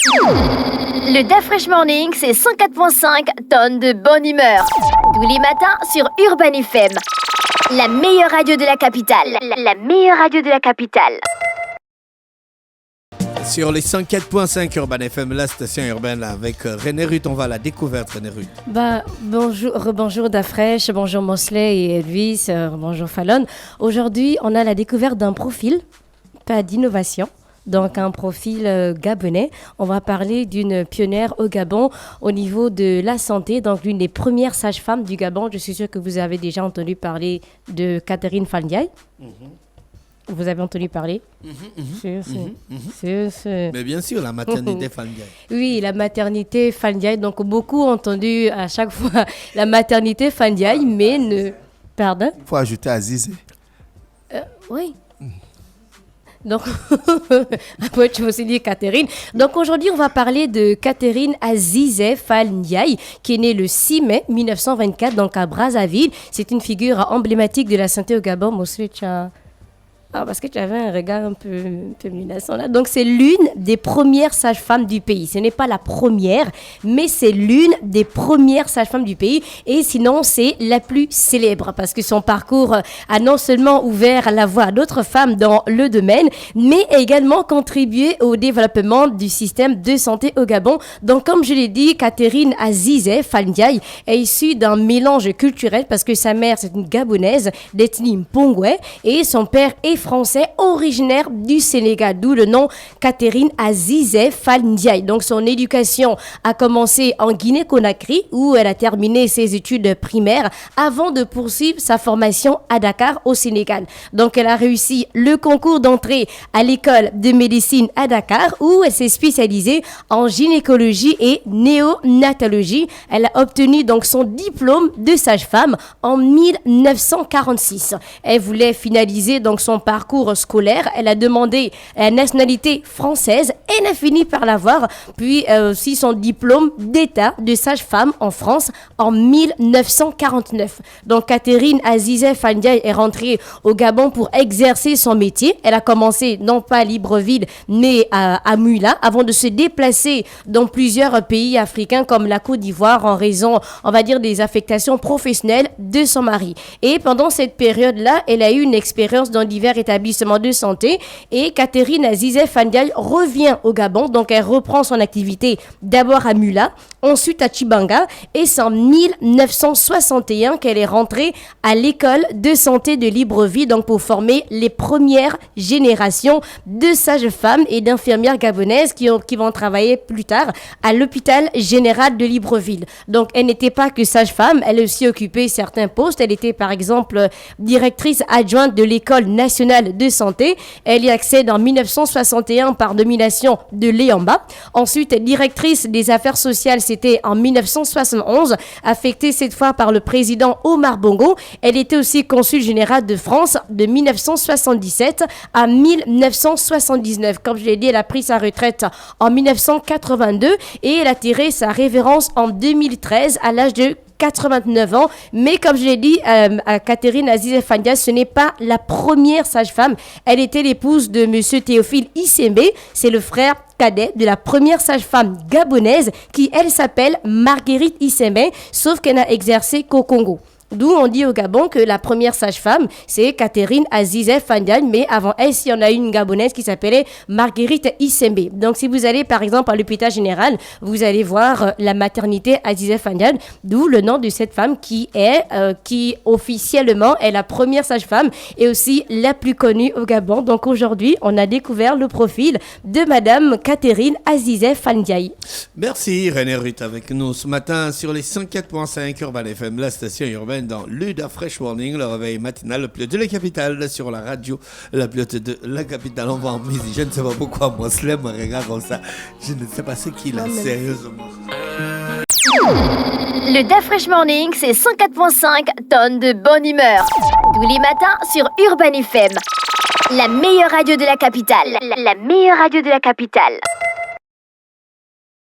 Le DAF Fresh Morning, c'est 104.5 tonnes de bonne humeur. Tous les matins sur Urban FM. La meilleure radio de la capitale. La meilleure radio de la capitale. Sur les 104.5 Urban FM, la station urbaine avec René Ruth. On va à la découverte, René Ruth. Bonjour Dafresh, bonjour Mosley et Elvis, bonjour Fallon. Aujourd'hui, on a la découverte d'un profil, pas d'innovation. Donc un profil gabonais. On va parler d'une pionnière au Gabon au niveau de la santé, donc l'une des premières sages-femmes du Gabon. Je suis sûre que vous avez déjà entendu parler de Catherine Fall Ndiaye. Vous avez entendu parler? Mais bien sûr, la maternité Fall Ndiaye. Oui, la maternité Fall Ndiaye. Donc beaucoup ont entendu à chaque fois la maternité Fall Ndiaye, mais ne... Pardon? Il faut ajouter Azizé. Oui. Donc, après, tu vas aussi dire Catherine. Donc, aujourd'hui, on va parler de Catherine Azizé Fall Ndiaye, qui est née le 6 mai 1924, donc à Brazzaville. C'est une figure emblématique de la santé au Gabon. Mosley, parce que tu avais un regard un peu menaçant là. Donc, c'est l'une des premières sages-femmes du pays. Ce n'est pas la première, mais c'est l'une des premières sages-femmes du pays. Et sinon, c'est la plus célèbre parce que son parcours a non seulement ouvert la voie à d'autres femmes dans le domaine, mais également contribué au développement du système de santé au Gabon. Donc, comme je l'ai dit, Catherine Azizé Fall Ndiaye est issue d'un mélange culturel parce que sa mère, c'est une Gabonaise d'ethnie Mpongwe et son père est français originaire du Sénégal, d'où le nom Catherine Azizé Fall Ndiaye. Donc son éducation a commencé en Guinée-Conakry où elle a terminé ses études primaires avant de poursuivre sa formation à Dakar au Sénégal. Donc elle a réussi le concours d'entrée à l'école de médecine à Dakar où elle s'est spécialisée en gynécologie et néonatologie. Elle a obtenu donc son diplôme de sage-femme en 1946. Elle voulait finaliser donc son parcours scolaire. Elle a demandé la nationalité française et elle a fini par l'avoir. Puis aussi son diplôme d'état de sage-femme en France en 1949. Donc Catherine Azizé Fall Ndiaye est rentrée au Gabon pour exercer son métier. Elle a commencé non pas à Libreville mais à Mula avant de se déplacer dans plusieurs pays africains comme la Côte d'Ivoire en raison, on va dire, des affectations professionnelles de son mari. Et pendant cette période-là, elle a eu une expérience dans divers établissements de santé et Catherine Azizé Fall Ndiaye revient au Gabon. Donc elle reprend son activité d'abord à Mula, ensuite à Tchibanga et c'est en 1961 qu'elle est rentrée à l'école de santé de Libreville donc pour former les premières générations de sages-femmes et d'infirmières gabonaises qui vont travailler plus tard à l'hôpital général de Libreville. Donc elle n'était pas que sage-femme, elle a aussi occupé certains postes. Elle était par exemple directrice adjointe de l'école nationale de santé. Elle y accède en 1961 par nomination de Léamba. Ensuite, directrice des affaires sociales, c'était en 1971, affectée cette fois par le président Omar Bongo. Elle était aussi consul général de France de 1977 à 1979. Comme je l'ai dit, elle a pris sa retraite en 1982 et elle a tiré sa révérence en 2013 à l'âge de 89 ans, mais comme je l'ai dit, Catherine Azizé Fall Ndiaye, ce n'est pas la première sage-femme. Elle était l'épouse de Monsieur Théophile Issembe, c'est le frère cadet de la première sage-femme gabonaise qui, elle, s'appelle Marguerite Issembe, sauf qu'elle n'a exercé qu'au Congo. D'où on dit au Gabon que la première sage-femme, c'est Catherine Azizé Fall Ndiaye, mais avant elle, il y en a une gabonaise qui s'appelait Marguerite Issembe. Donc, si vous allez, par exemple, à l'hôpital général, vous allez voir la maternité Azizé Fall Ndiaye, d'où le nom de cette femme qui officiellement est la première sage-femme et aussi la plus connue au Gabon. Donc, aujourd'hui, on a découvert le profil de Madame Catherine Azizé Fall Ndiaye. Merci René Ruth avec nous ce matin sur les 104.5 Urban FM, la station urbaine dans le DAF Fresh Morning, le réveil matinal, le pilote de la capitale sur la radio, la pilote de la capitale. On va en musique. Je ne sais pas pourquoi moi, Slem me regarde comme ça. Je ne sais pas ce qu'il a, sérieusement. Le DAF Fresh Morning, c'est 104.5 tonnes de bonne humeur. Tous les matins sur Urban FM. La meilleure radio de la capitale. La meilleure radio de la capitale.